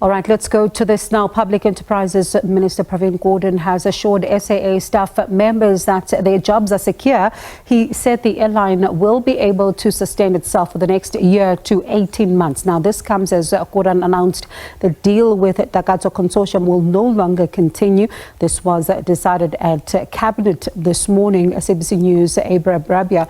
All right, let's go to this now. Public Enterprises Minister Pravin Gordhan has assured SAA staff members that their jobs are secure. He said the airline will be able to sustain itself for the next year to 18 months. Now, this comes as Gordhan announced the deal with Takatso consortium will no longer continue. This was decided at Cabinet this morning. SABC News' Abra Barbier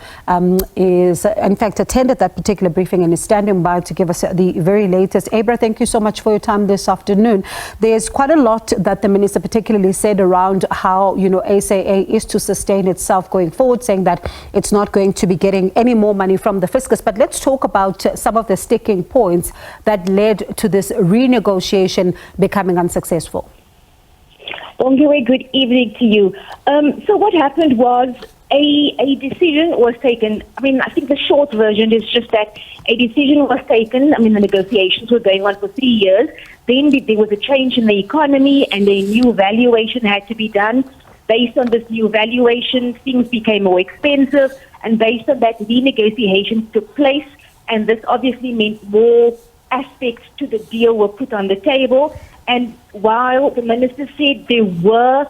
is, in fact, attended that particular briefing and is standing by to give us the very latest. Abra, thank you so much for your time this afternoon. There's quite a lot that the minister particularly said around how, SAA is to sustain itself going forward, saying that it's not going to be getting any more money from the fiscus. But let's talk about some of the sticking points that led to this renegotiation becoming unsuccessful. Bongiwe, good evening to you. So what happened was a decision was taken. I think the short version is just that a decision was taken. The negotiations were going on for 3 years. Then there was a change in the economy and a new valuation had to be done. Based on this new valuation, things became more expensive. And based on that, renegotiations took place. And this obviously meant more aspects to the deal were put on the table. And while the minister said there were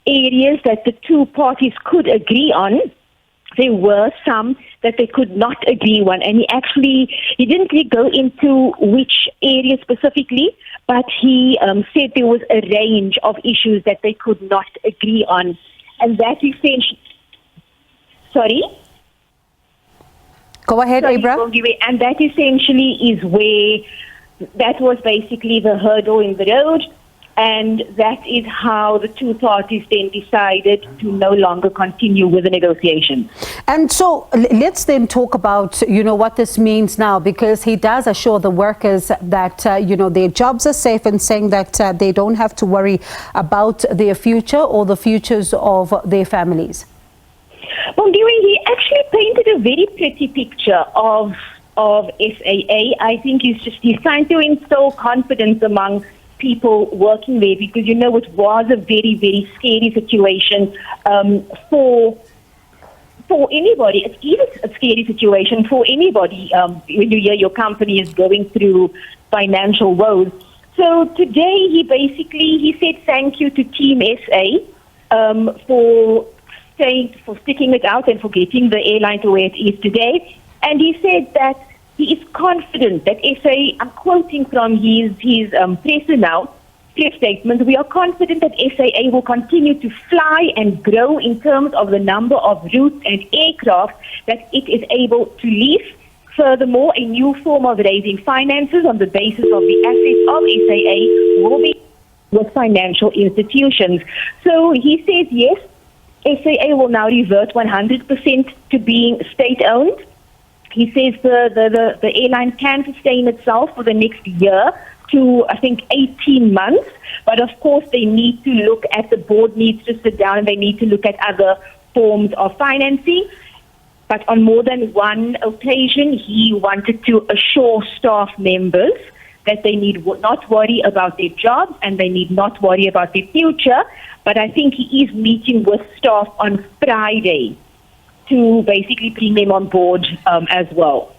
areas that the two parties could agree on, there were some that they could not agree on. And he didn't really go into which area specifically, but he said there was a range of issues that they could not agree on. And that essentially... Sorry? Go ahead, Abra. And that essentially is where that was basically the hurdle in the road. And that is how the two parties then decided to no longer continue with the negotiation. And so let's then talk about, what this means now, because he does assure the workers that, their jobs are safe and saying that they don't have to worry about their future or the futures of their families. Well, he actually painted a very pretty picture of SAA. I think he's trying to instill confidence among people working there, because it was a very, very scary situation for anybody. It's even a scary situation for anybody when you hear your company is going through financial woes. So today he said thank you to Team SA for sticking it out and for getting the airline to where it is today. And he said that he is confident that SA, I'm quoting from his press statement, we are confident that SAA will continue to fly and grow in terms of the number of routes and aircraft that it is able to lease. Furthermore, a new form of raising finances on the basis of the assets of SAA will be with financial institutions. So he says, yes, SAA will now revert 100% to being state-owned. He says the airline can sustain itself for the next year to, I think, 18 months. But of course, they need to look at, the board needs to sit down and they need to look at other forms of financing. But on more than one occasion, he wanted to assure staff members that they need not worry about their jobs and they need not worry about their future. But I think he is meeting with staff on Friday to basically bring them on board as well.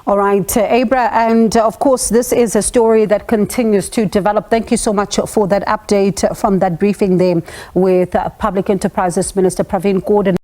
All right, Abra, and of course, this is a story that continues to develop. Thank you so much for that update from that briefing there with Public Enterprises Minister Pravin Gordhan.